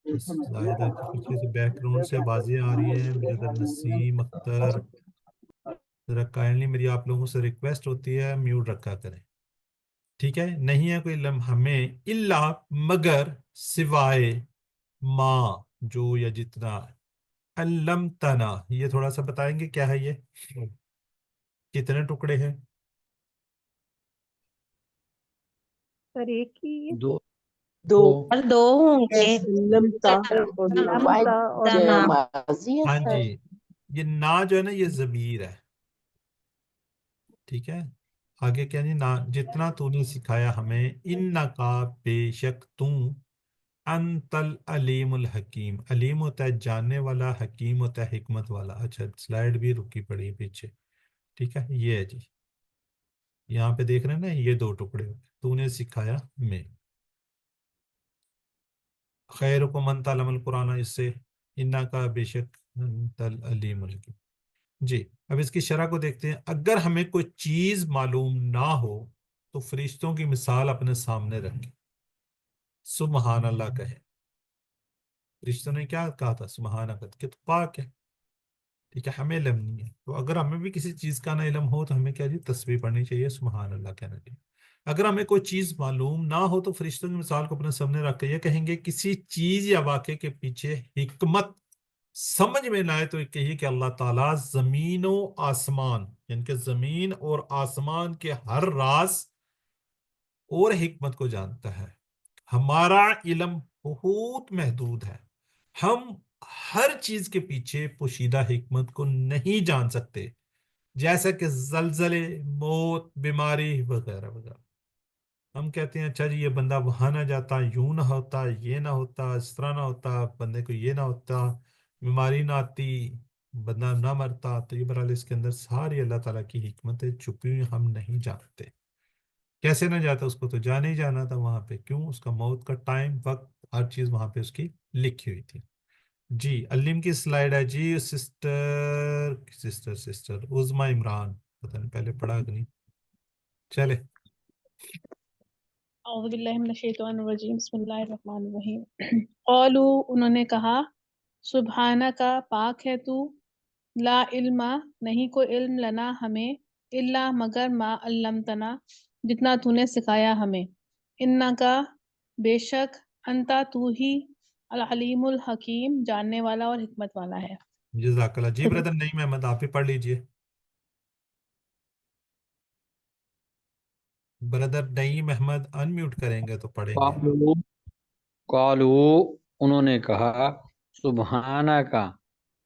زاہدہ کی پیچھے سے بیک گراؤنڈ سے آوازیں آ رہی ہیں بردر نسیم اختر ذرا کائنڈلی میری آپ لوگوں سے ریکویسٹ ہوتی ہے میوٹ رکھا کریں ٹھیک ہے نہیں ہے کوئی علم ہمیں الا مگر سوائے ما جو یا جتنا علمتنا یہ تھوڑا سا بتائیں گے کیا ہے یہ کتنے ٹکڑے ہیں سر ایک ہی ہے دو دو اور دو ہوں گے علمتا اور واحد علمتا اور نام. ماضی ہے ہاں سر جی یہ نا جو ہے نا یہ ضمیر ہے ٹھیک ہے آگے کیا جی نا جتنا تو نے سکھایا ہمیں انکا بے شک تم انت العلیم الحکیم علیم ہوتا ہے جاننے والا حکیم ہوتا ہے حکمت والا اچھا سلائیڈ بھی رکی پڑی ہے پیچھے ٹھیک ہے یہ ہے جی یہاں پہ دیکھ رہے ہیں نا یہ دو ٹکڑے ہوئے تو نے سکھایا میں خیرکم من تعلم القرآن اس سے انکا بے شک انت العلیم الحکیم جی اب اس کی شرح کو دیکھتے ہیں اگر ہمیں کوئی چیز معلوم نہ ہو تو فرشتوں کی مثال اپنے سامنے رکھیں سبحان اللہ کہے فرشتوں نے کیا کہا تھا سبحان اللہ کہ تو پاک ہے ٹھیک ہے، ہمیں علم نہیں ہے. تو اگر ہمیں بھی کسی چیز کا نہ علم ہو تو ہمیں کیا جی تسبیح پڑھنی چاہیے، سبحان اللہ کہنا چاہیے. اگر ہمیں کوئی چیز معلوم نہ ہو تو فرشتوں کی مثال کو اپنے سامنے رکھ کے یہ کہیں گے کسی چیز یا واقعے کے پیچھے حکمت سمجھ میں نہ آئے تو یہ کہیے کہ اللہ تعالیٰ زمین و آسمان، یعنی کہ زمین اور آسمان کے ہر راز اور حکمت کو جانتا ہے. ہمارا علم بہت محدود ہے، ہم ہر چیز کے پیچھے پوشیدہ حکمت کو نہیں جان سکتے، جیسا کہ زلزلے، موت، بیماری وغیرہ وغیرہ. ہم کہتے ہیں اچھا جی یہ بندہ وہاں نہ جاتا، یوں نہ ہوتا، یہ نہ ہوتا، اس طرح نہ ہوتا، بندے کو یہ نہ ہوتا، بیماری نہ آتی، بندہ نہ مرتا. تو یہ برحال اس کے اندر ساری اللہ تعالیٰ کی حکمتیں چھپی ہوئی ہم نہیں جانتے. کیسے نہ جاتا؟ اس کو تو جانے ہی جانا تھا وہاں پہ. کیوں؟ اس کا موت کا ٹائم، وقت، ہر چیز وہاں پہ اس کی لکھی ہوئی تھی. جی علیم کی سلائیڈ ہے جی. سسٹر عظما عمران، پتہ نہیں پہلے پڑھا کہ نہیں. چلے اعوذ باللہ من الشیطان الرجیم بسم اللہ الرحمن الرحیم قالوا انہوں نے کہا سبحانک پاک ہے تو، لا علم نہیں کوئی علم لنا ہمیں، الا مگر ما علمتنا جتنا تو نے سکھایا ہمیں، انکا بے شک انتا تو ہی العلیم الحکیم جاننے والا اور حکمت والا ہے. جزاک اللہ. جی بردر نہیں محمد آپ ہی پڑھ لیجئے. بردر نعیم احمد ان میوٹ کریں گے تو پڑھیں گے. قالوا قالوا انہوں نے کہا سبحانہ کا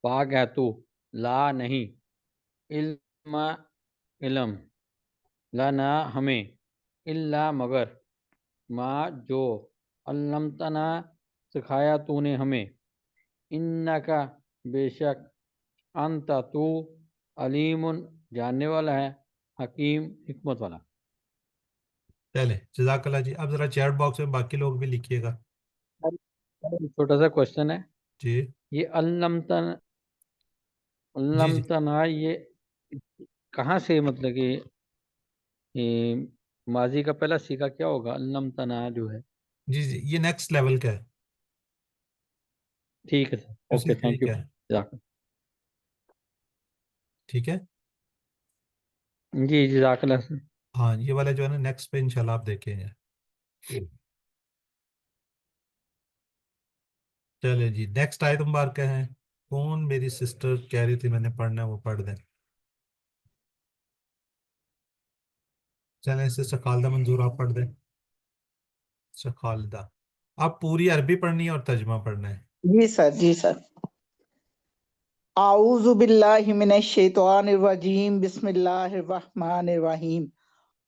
پاک ہے تو، لا نہیں، علم علم، لنا ہمیں، الا مگر، ما جو، علمتنا سکھایا تو نے ہمیں، انکا بے شک، انت تو، علیم جاننے والا ہے، حکیم حکمت والا. چلے جزاک اللہ جی. اب ذرا چیٹ باکس میں باقی لوگ بھی لکھیے گا. چھوٹا سا کوشچن ہے، جی یہ علمتنا جی جی علمتنا یہ کہاں سے، مطلب کہ یہ ماضی کا پہلا سیگا کیا ہوگا؟ علمتنا جو ہے. جی جی یہ نیکسٹ لیول کا ہے. ٹھیک ہے سر، دوسری اوکے تھینک یو. طریقہ ہے. ٹھیک ہے. جی جزاک اللہ سر. ہاں یہ والا جو ہے نا نیکسٹ پہ انشاءاللہ آپ دیکھیں گے. چلے جی نیکسٹ آیت مبارکہ ہے. کون میری سسٹر کہہ رہی تھی میں نے پڑھنا ہے وہ پڑھ دیں. چلیں سسٹر خالدہ منظور آپ پڑھ دیں. سسٹر خالدہ آپ پوری عربی پڑھنی ہے اور ترجمہ پڑھنا ہے. جی سر جی سر. اعوذ باللہ من الشیطان الرجیم بسم اللہ الرحمن الرحیم.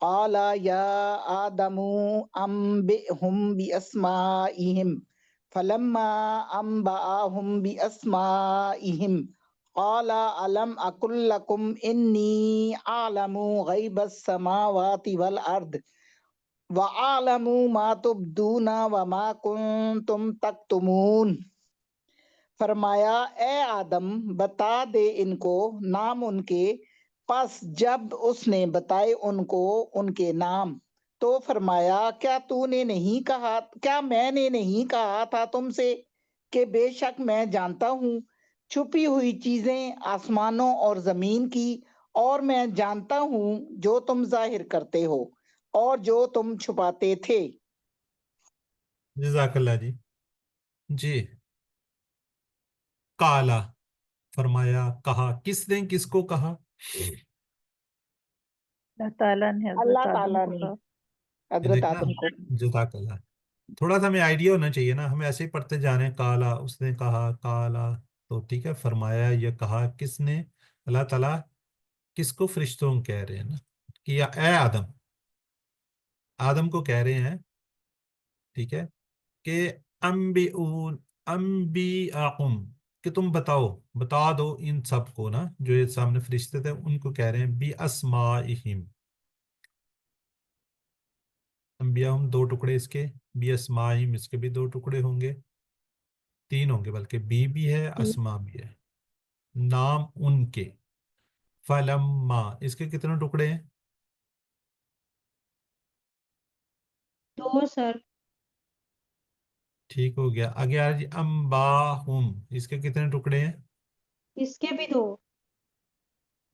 قال یا آدم انبئہم باسمائہم فلما انبأہم باسمائہم قال الم اقل لکم انی اعلم غیب السماوات والارض وَأَعْلَمُ مَا تُبْدُونَ وَمَا كُنْتُمْ تَكْتُمُونَ. فرمایا اے آدم بتا دے ان کو نام ان کے. پس جب اس نے بتائے ان کو ان کے نام تو فرمایا کیا تو نے نہیں کہا، کیا میں نے نہیں کہا تھا تم سے کہ بے شک میں جانتا ہوں چھپی ہوئی چیزیں آسمانوں اور زمین کی، اور میں جانتا ہوں جو تم ظاہر کرتے ہو اور جو تم چھپاتے تھے. جزاک اللہ جی. جی کالا فرمایا کہا. کس نے کس کو کہا؟ اللہ تعالیٰ نے حضرت اللہ آدم تعالیٰ کو نے کہا. یہ حضرت دیکھنا آدم کو. جزاک اللہ. تھوڑا سا ہمیں آئیڈیا ہونا چاہیے نا، ہمیں ایسے ہی پڑھتے جانے. کالا اس نے کہا، کالا تو ٹھیک ہے. فرمایا یہ کہا کس نے؟ اللہ تعالیٰ کس کو؟ فرشتوں کو کہہ رہے ہیں نا کہ یا اے آدم، آدم کو کہہ رہے ہیں ٹھیک ہے کہ انبیاءہم کہ تم بتاؤ، بتا دو ان سب کو نا جو یہ سامنے فرشتے تھے ان کو کہہ رہے ہیں بی اسمائہم. انبیاءہم دو ٹکڑے اس کے، بی اسمائہم اس کے بھی دو ٹکڑے ہوں گے، تین ہوں گے بلکہ، بی بھی ہے اسما بھی ہے، نام ان کے. فلما اس کے کتنے ٹکڑے ہیں؟ 2 سر. ٹھیک ہو گیا. آگے آ جی انباہم اس کے کتنے ٹکڑے ہیں؟ اس کے بھی 2.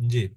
جی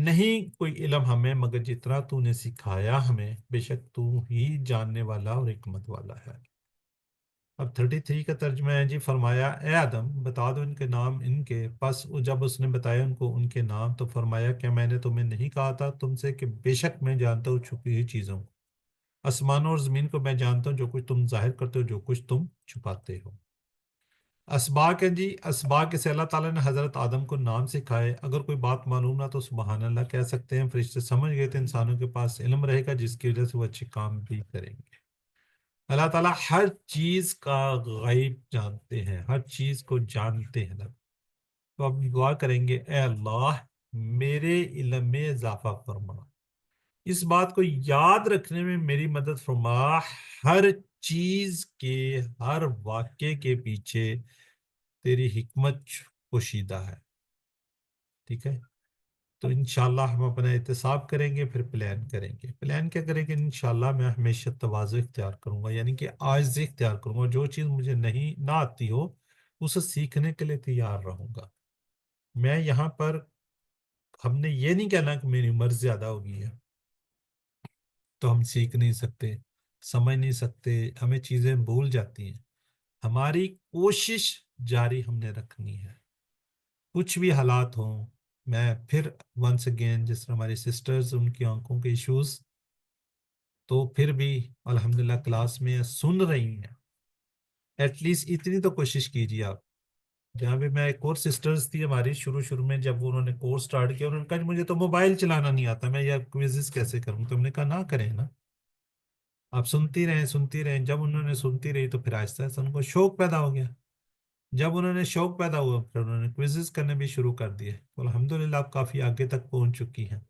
نہیں کوئی علم ہمیں مگر جتنا تو نے سکھایا ہمیں، بے شک تو ہی جاننے والا اور حکمت والا ہے۔ اب 33 کا ترجمہ ہے جی، فرمایا اے آدم بتا دو ان کے نام ان کے، پس جب اس نے بتایا ان کو ان کے نام تو فرمایا کہ میں نے تمہیں نہیں کہا تھا تم سے کہ بے شک میں جانتا ہوں چھپی ہوئی چیزوں کو، آسمانوں اور زمین کو میں جانتا ہوں، جو کچھ تم ظاہر کرتے ہو جو کچھ تم چھپاتے ہو۔ اسباق ہے جی، اسباق سے اللہ تعالیٰ نے حضرت آدم کو نام سکھائے، اگر کوئی بات معلوم نہ تو سبحان اللہ کہہ سکتے ہیں، فرشتے سمجھ گئے تھے انسانوں کے پاس علم رہے گا جس کی وجہ سے وہ اچھے کام بھی کریں گے۔ اللہ تعالیٰ ہر چیز کا غیب جانتے ہیں، ہر چیز کو جانتے ہیں۔ تو اب دعا کریں گے اے اللہ میرے علم میں اضافہ فرما، اس بات کو یاد رکھنے میں میری مدد فرما، ہر چیز کے ہر واقعے کے پیچھے تیری حکمت پوشیدہ ہے، ٹھیک ہے؟ تو انشاءاللہ ہم اپنا احتساب کریں گے، پھر پلان کریں گے۔ پلان کیا کریں گے؟ انشاءاللہ میں ہمیشہ تواضع اختیار کروں گا، یعنی کہ عاجزی اختیار کروں گا، جو چیز مجھے نہیں نہ آتی ہو اسے سیکھنے کے لیے تیار رہوں گا۔ میں یہاں پر ہم نے یہ نہیں کہنا کہ میری عمر زیادہ ہوگی ہے تو ہم سیکھ نہیں سکتے، سمجھ نہیں سکتے، ہمیں چیزیں بھول جاتی ہیں۔ ہماری کوشش جاری ہم نے رکھنی ہے، کچھ بھی حالات ہوں۔ میں پھر ونس اگین جس طرح ہماری سسٹرز ان کی آنکھوں کے ایشوز، تو پھر بھی الحمدللہ کلاس میں سن رہی ہیں، ایٹ لیسٹ اتنی تو کوشش کیجیے آپ۔ جہاں پہ میں ایک اور سسٹرز تھی ہماری شروع میں جب انہوں نے کورس سٹارٹ کیا، انہوں نے کہا مجھے تو موبائل چلانا نہیں آتا، میں یہ کوئزز کیسے کروں؟ تو ہم نے کہا نہ کریں نا، آپ سنتی رہیں۔ جب انہوں نے سنتی رہی تو پھر آہستہ آہستہ ان کو شوق پیدا ہو گیا، جب انہوں نے شوق پیدا ہوا پھر انہوں نے کوئزز کرنے بھی شروع کر دیے، تو الحمدللہ آپ کافی آگے تک پہنچ چکی ہیں۔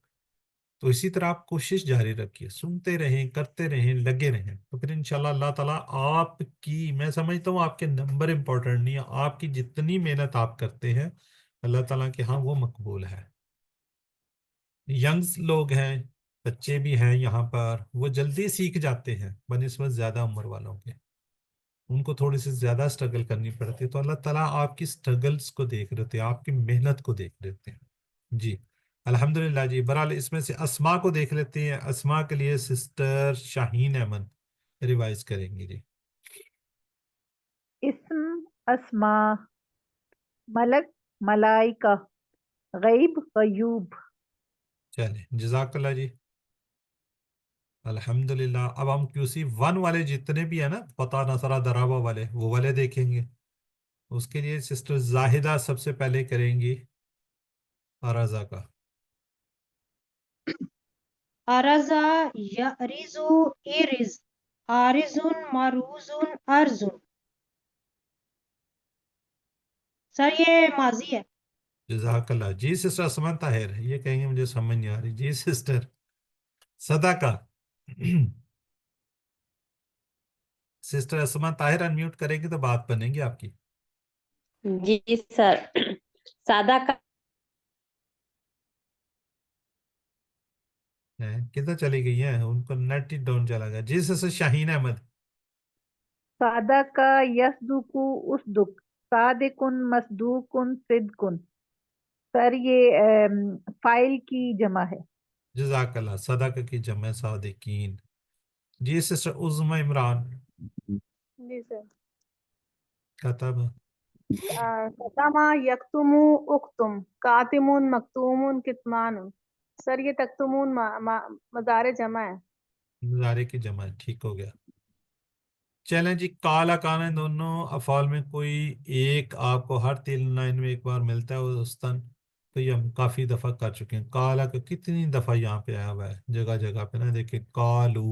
تو اسی طرح آپ کوشش جاری رکھیے، سنتے رہیں، کرتے رہیں، لگے رہیں، تو پھر انشاءاللہ اللہ تعالیٰ آپ کی، میں سمجھتا ہوں آپ کے نمبر امپورٹنٹ نہیں ہے، آپ کی جتنی محنت آپ کرتے ہیں اللہ تعالیٰ کے ہاں وہ مقبول ہے۔ ینگز لوگ ہیں، بچے بھی ہیں یہاں پر، وہ جلدی سیکھ جاتے ہیں بنسبت زیادہ عمر والوں کے، ان کو تھوڑی سی زیادہ سٹرگل کرنی پڑتی ہے، تو اللہ تعالیٰ آپ کی سٹرگلز کو دیکھ رہے ہیں، آپ کی محنت کو دیکھ رہے ہیں۔ جی الحمدللہ جی، برحال اس میں سے اسما کو دیکھ لیتے ہیں۔ اسما کے لیے سسٹر شاہین احمد ریوائز کریں گی جی۔ اسم اسما، ملک ملائکہ، غیب غیوب۔ چلیں جزاک اللہ جی، الحمدللہ۔ اب ہم QC1 والے جتنے بھی ہیں نا، پتہ نصرہ درابہ والے، وہ والے دیکھیں گے۔ اس کے لیے سسٹر زاہدہ سب سے پہلے کریں گی آرازہ کا۔ ارزا یارزو ارز، آرزن مروزن ارزن۔ سر یہ ماضی ہے۔ جزاک اللہ جی۔ سسٹر اسما طاہر یہ کہیں گے مجھے سمجھ نہیں آ رہی جی۔ سسٹر صدقہ سسٹر اسما طاہر انمیوٹ کریں گے تو بات بنے گی آپ کی۔ جی سر، سادہ کا کدھر چلی گئی ہیں؟ ان کو نیٹ ہی ڈاؤن چلا گیا جی۔ سسٹر شاہین احمد۔ صادق یصدق اصدق، صادق مصدوق صدق۔ سر یہ فائل کی جمع ہے۔ جزاک اللہ، صدقہ کی جمع صادقین۔ جی سسٹر عظمہ عمران جی سر، کتب۔ کتما یکتم اکتم، کاتم مکتوم کتمان۔ سر یہ تکتمون مضارع جمع ہے۔ مضارع کی جمع ہے، ٹھیک ہو گیا۔ چلیں جی، کالا کانا دونوں افعال میں کوئی ایک آپ کو ہر 3 لائن میں ایک بار ملتا ہے استن، تو یہ ہم کافی دفعہ کر چکے ہیں۔ کالا کا کتنی دفعہ یہاں پہ آیا ہوا ہے جگہ جگہ پہ نا، دیکھیں کالو،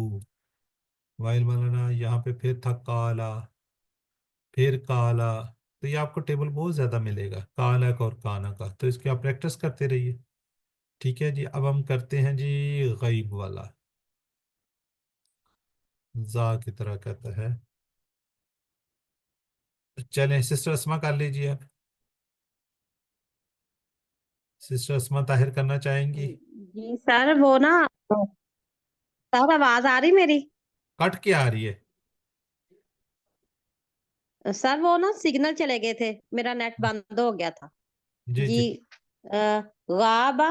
وائل مولانا یہاں پہ پھر تھا کالا، پھر کالا، تو یہ آپ کو ٹیبل بہت زیادہ ملے گا کالا کا اور کانا کا، تو اس کی آپ پریکٹس کرتے رہیے، ٹھیک ہے جی۔ اب ہم کرتے ہیں جی غیب والا، زا کی طرح کہتا ہے۔ چلیں سسٹر اسما کر لیجیے آپ، سسٹر اسما طاہر کرنا چاہیں گی؟ جی سر، وہ نا سر آواز آ رہی میری؟ کٹ کے آ رہی ہے سر وہ نا سگنل چلے گئے تھے، میرا نیٹ بند ہو گیا تھا جی جی۔ جی۔ غابہ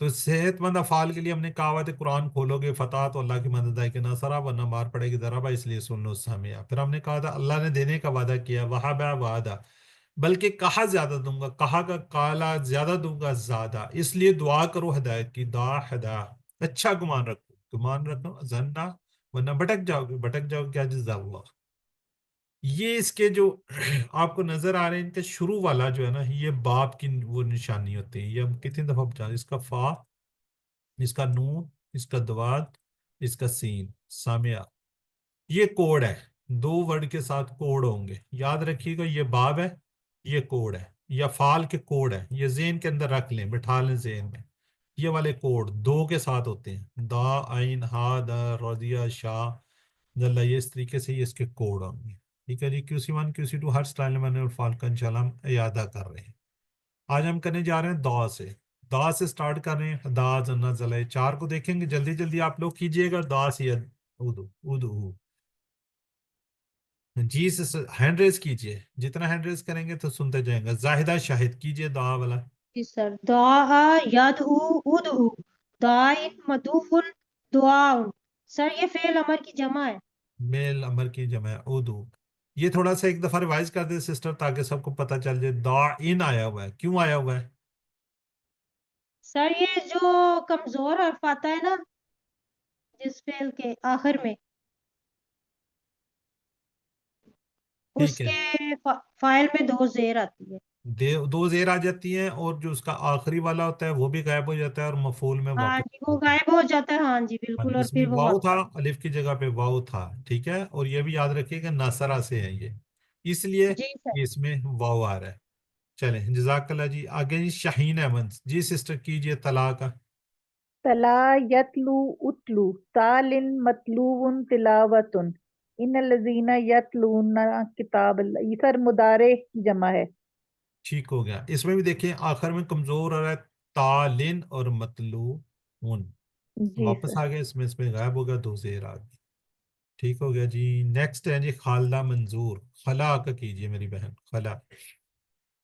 تو صحت مند افعال کے لیے ہم نے کہا ہوا تھا قرآن کھولو گے فتح تو اللہ کی مدد ہے کہ نصرہ ورنہ مار پڑے گی ضربہ، اس لیے سن لو سامعہ. پھر ہم نے کہا تھا اللہ نے دینے کا وعدہ کیا، وہابا وعدہ، بلکہ کہا زیادہ دوں گا، کہا کا کالا زیادہ دوں گا زیادہ، اس لیے دعا کرو ہدایت کی، دعا ہدایت، اچھا گمان رکھو، گمان رکھو زنہ، ورنہ بھٹک جاؤ گے کیا جزا اللہ. یہ اس کے جو آپ کو نظر آ رہے ہیں ان کا شروع والا جو ہے نا یہ باپ کی وہ نشانی ہوتی ہے. یہ ہم کتنی دفعہ بتا، اس کا فا، اس کا نون، اس کا دواد، اس کا سین، سامعہ، یہ کوڈ ہے. دو ورڈ کے ساتھ کوڈ ہوں گے، یاد رکھیے گا. یہ باب ہے، یہ کوڈ ہے، یا فال کے کوڈ ہے. یہ ذہن کے اندر رکھ لیں، بٹھا لیں ذہن میں. یہ والے کوڈ دو کے ساتھ ہوتے ہیں، دا، عین، ہا، دا، رضیہ، شاہ، دلہ. یہ اس طریقے سے یہ اس کے کوڈ ہوں گے. ٹھیک ہے جی. QC1 QC2 ہر سٹائل میں نے الفال کا انشاءاللہ ہم اعادہ کر رہے ہیں. آج ہم کرنے جا رہے ہیں دا سے. دا سے سٹارٹ کر رہے ہیں. دا، زنا، زلے، چار کو دیکھیں گے جلدی جلدی آپ لوگ کیجئے گا. دا سے ادو ادو. جی سے ہینڈ ریز کیجئے، جتنا ہینڈ ریز کریں گے تو سنتے جائیں گا. زاہدہ شاہد کیجئے دا والا. جی سر. دعا یدعو ادعو، دعائن مدعون دعاؤن. سر یہ فعل امر کی جمع ہے. میل امر کی جمع ہے ادو. یہ تھوڑا سا ایک دفعہ ریوائز کر دے سسٹر تاکہ سب کو پتہ چل جائے. دا ان آیا ہوا ہے، کیوں آیا ہوا ہے؟ سر یہ جو کمزور حرف آتا ہے نا جس فعل کے آخر میں، اس ٹھیک ہے. کے فائل میں دو زیر آتی ہے. دو زیر آ جاتی ہیں اور جو اس کا آخری والا ہوتا ہے وہ بھی غائب ہو جاتا ہے اور مفعول میں ہاں واپس جی وہ ہوتا ہے. غائب ہو جاتا ہے. ہاں جی ہاں بالکل. جی، اور اس میں پھر وہ واؤ تھا، واپس. الف کی جگہ پہ واؤ تھا. ٹھیک ہے. اور یہ بھی یاد رکھیے کہ ناصرہ سے ہے یہ، اس لیے جی سر. اس میں واؤ آ رہا ہے. چلیں جزاک اللہ جی. آگے جی شاہین احمد جی سسٹر کیجئے طلاق کا. تلا یتلو اتلو تالن مطلوب تلاوتن ان الذین یتلون کتاب اللہ. یہ سر مضارع کی جمع ہے. ٹھیک ہو گیا. اس میں بھی دیکھیں آخر میں کمزور آ رہا ہے تالن اور مطلوعن، جی واپس سر. آ گیا. اس میں غائب ہو گیا، دو زیر آ گئی. ٹھیک ہو گیا جی. نیکسٹ ہے جی خالدہ منظور. خلا کا کیجئے میری بہن. خلا.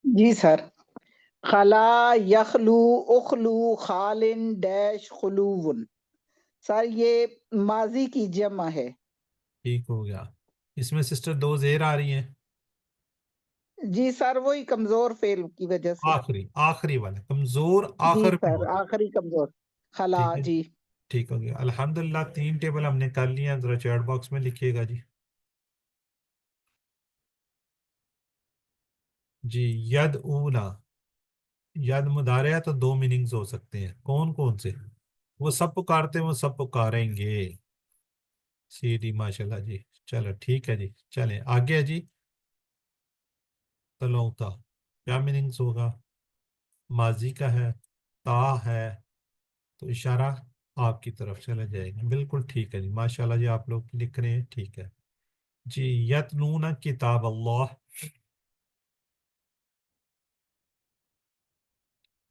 جی سر. خلا یخلو اخلو خالن ڈیش خلوون. سر یہ ماضی کی جمع ہے. ٹھیک ہو گیا. اس میں سسٹر دو زیر آ رہی ہیں. جی سر وہی کمزور فعل کی وجہ سے. آخری والا کمزور جی آخر میں سر ہوتا ہے. آخری کمزور. خلا ٹھیک ہے جی. ٹھیک ہو گیا. الحمدللہ 3 ٹیبل ہم نے کر لی ہیں. ذرا چیٹ باکس میں لکھیے گا جی. جی ید اونا، ید مضارع ہے تو دو میننگز ہو سکتے ہیں. کون کون سے؟ وہ سب پکارتے ہیں، وہ سب پکاریں گے. سیدھی ماشاءاللہ جی. چلو ٹھیک ہے جی. چلیں آگے ہے جی. تلوتا کیا میننگز ہوگا؟ ماضی کا ہے، تا ہے، تو اشارہ آپ کی طرف چلا جائے گا. بالکل ٹھیک ہے جی. ماشاءاللہ جی آپ لوگ لکھ رہے ہیں. ٹھیک ہے جی. یتلون کتاب اللہ.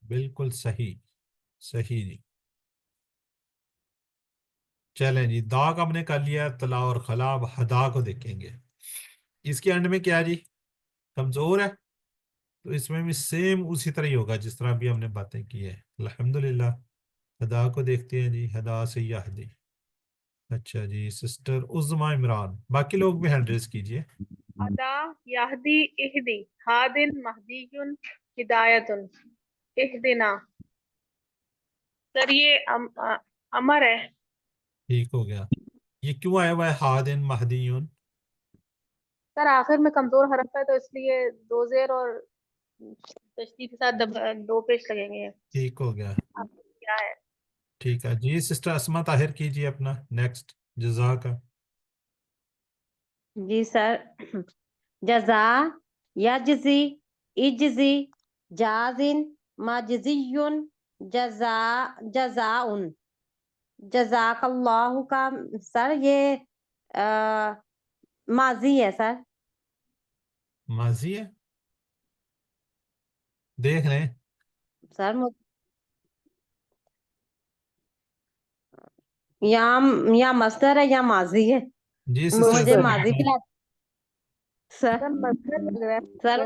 بالکل صحیح. صحیح جی. چلیں جی. دا کا ہم نے کر لیا تلا اور خلا. اب ہدا کو دیکھیں گے. اس کے اینڈ میں کیا جی؟ کمزور ہے، تو اس میں بھی سیم اسی طرح ہی ہوگا جس طرح بھی ہم نے باتیں کی ہے. الحمدللہ. ہدا کو دیکھتے ہیں جی. ہدا سے یہدی. اچھا جی. سسٹر عظما عمران. باقی لوگ بھی ہینڈ ریز کیجئے. ہدا یہدی اہدی ہادن مہدیون ہدایتن اہدنا. سر یہ امر ہے. ٹھیک ہو گیا. یہ کیوں آیا ہوا ہے ہادن مہدیون؟ سر آخر میں کمزور حرف ہے تو اس لیے دو زیر اور تشدید کے ساتھ دو پیش لگیں گے. ٹھیک ہو گیا. آپ کو کیا ہے؟ ٹھیک ہے جی. سسٹر اسما طاہر کیجئے اپنا نیکسٹ جزا کا. جی سر. جزا، یجزی، اجزی، جازن، مجزیون، جزا، جزاؤن. جزاک اللہ کا سر یہ ماضی ہے سر. ماضی ہے، دیکھ لیں. سر یا مصدر ہے یا ماضی ہے. جی سسٹر مجھے مصدر. ماضی کی لات سر. سر مصدر لگ رہا ہے. سر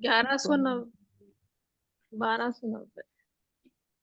1190, 1290।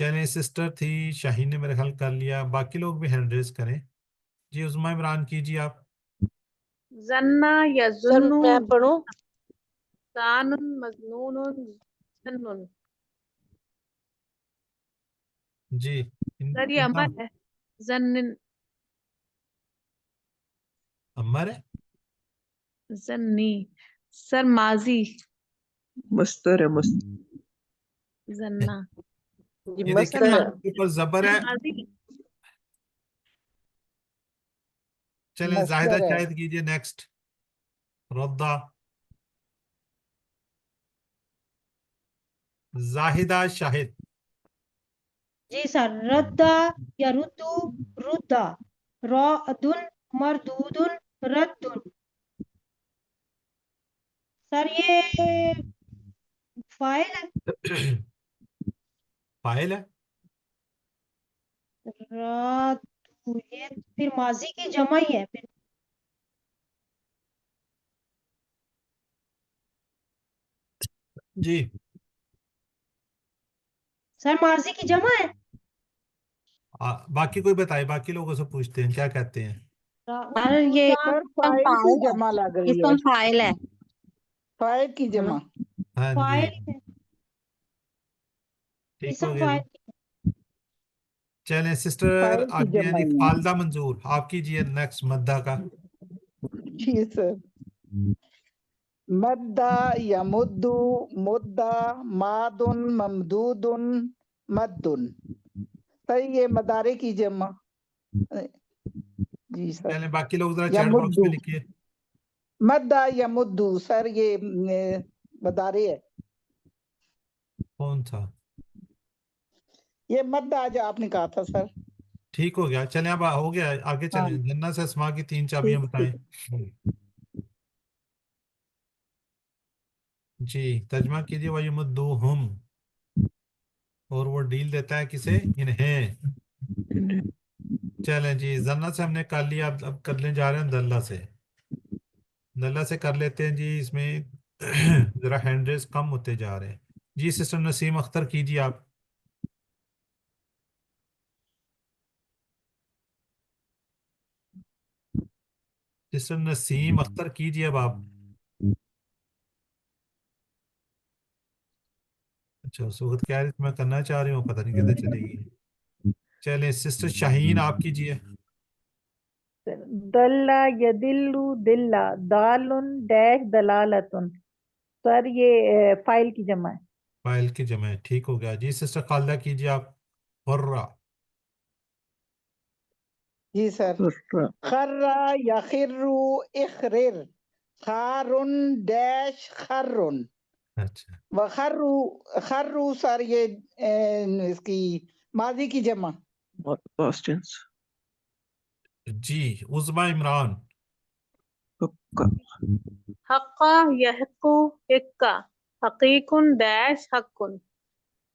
چلیں سسٹر تھی شاہین نے میرے خیال کر لیا, باقی لوگ بھی ہینڈ ریز کریں. جی عظمیٰ عمران کیجیے آپ. زنا سر یظن میں پڑھوں؟ زان مظنون ظنن. جی سر یہ اتنا امر ہے. زنن عمر ہے. زنی. سر ماضی. مستر ہے مستر. زنا. جی یہ دیکھیں سر نا مستر ہے. اس کے اوپر زبر سر ہے. ماضی. چلیں زاہدہ مصدر ہے. شاہد کیجیے نیکسٹ. ردا زاہدہ شاہد. جی سر. ردا یردو ردا. رادن مردودن ردن. سر یہ فائل ہے. فاعل ہے. رادو یہ پھر ماضی کی جمع ہی ہے پھر. جی سر ماضی کی جمع ہے. باقی کوئی بتائے, باقی لوگوں سے پوچھتے ہیں کیا کہتے ہیں. سر یہ سر اسم فائل کی فاعل ہے. جمع لگ رہی ہے. اسم فاعل ہے. فائل کی جمع. ہاں جی فائل ہے. ٹھیک ہو اسم گیا جی. فائل. چلیں سسٹر فائل کی آگے ہیں جمع جی ہے. خالدہ منظور, آپ کیجیے نیکسٹ مدہ کا. جی سر. مدہ یمدو مدہ مادن ممدودن مدن. سر یہ مدارے کی جمع. جی سر. چلیں باقی لوگ ذرا چیٹ باکس یمدو میں لکھیے. مدہ یمدو سر یہ مدارے ہے. کون تھا؟ یہ مدہ جو آپ نے کہا تھا سر. ٹھیک ہو گیا. چلیں اب ہو گیا, آگے ہاں چلیں. جنہ سے اسما کی 3 چابیاں ٹھیک بتائیں. ٹھیک. جی ترجمہ کیجیے. وَيُمُدُّوهُمْ, اور وہ ڈیل دیتا ہے کسے؟ انہیں. چلیں جی زنہ سے ہم نے کر لیا, اب کرنے جا رہے ہیں دلہ سے. دلہ سے کر لیتے ہیں جی. اس میں ذرا ہینڈ ریز کم ہوتے جا رہے ہیں. جی سسٹر نسیم اختر کیجیے آپ. سسٹر نسیم اختر کیجیے اب آپ. اچھا اس وقت کیا میں کرنا چاہ رہی ہوں, پتہ نہیں کدھر چلے گی. چلیں سسٹر شاہین آپ کیجیے. دلہ یدلو دلہ دالن ڈیش دلالتن. سر یہ فائل کی جمع ہے. فائل کی جمع ہے. ٹھیک ہو گیا جی. سسٹر خالدہ کیجیے آپ. حرہ. جی سر. خرہ یخرو اخرر. خارن ڈیش خرن. اچھا وخرو خرو سر یہ اس کی ماضی کی جمع. Past tense. جی عظمیٰ عمران. حقا یحق حقا. حقیق ڈیش حق.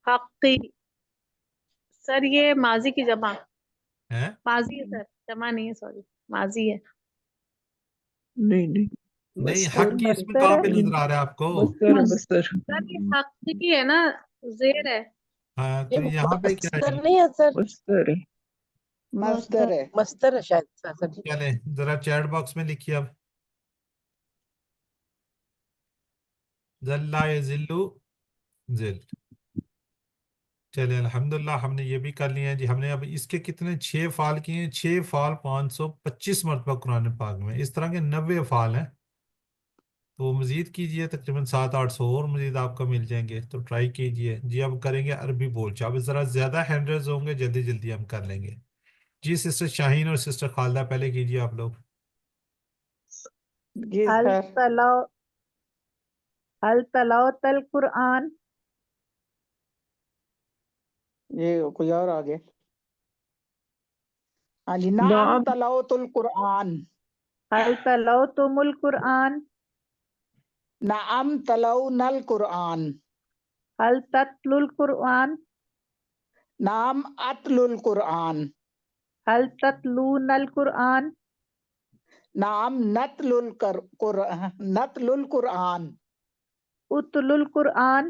حقی. سر یہ ماضی کی جمع. ہے ماضی ہے سر, جمع نہیں ہے, سوری ماضی ہے. نہیں نہیں نہیں, مستر. حق کی اس میں مستر کہاں ہے. پہ نظر آ رہا ہے آپ کو؟ مستر ہے مستر. سر یہ حقیقی ہے نا, زیر ہے. ہاں یہ تو یہاں پہ کیا مستر ہے؟ نہیں ہے سر, مستر ہے. مصدر ہے. مستر ہے شاید سر. چلیں ذرا چیٹ باکس میں لکھیے اب. ذلہ یذلو ذل. چلیں الحمدللہ ہم نے یہ بھی کر لیا ہے جی. ہم نے اب اس کے کتنے 6 فعال کیے ہیں. 6 فعال 525 مرتبہ قرآن پاک میں. اس طرح کے 90 فعال ہیں. تو مزید کیجئے, تقریباً 700-800 اور مزید آپ کو مل جائیں گے, تو ٹرائی کیجئے جی. اب کریں گے عربی بول چال. اب ذرا زیادہ ہینڈرز ہوں گے, جلدی جلدی ہم کر لیں گے. جی سسٹر شاہین اور سسٹر خالدہ پہلے کیجئے آپ لوگ. جی حل سر. تلو حل تلاوت القرآن. یہ کوئی اور آگے. ہاں جی. نعم نعم تلاوت القرآن. حل تلوتم القرآن. نعم تلون القرآن. حل تتلو القرآن. نعم اتل القرآن. حل تتلون القرآن. نعم نتل القرآن. اتلو القرآن.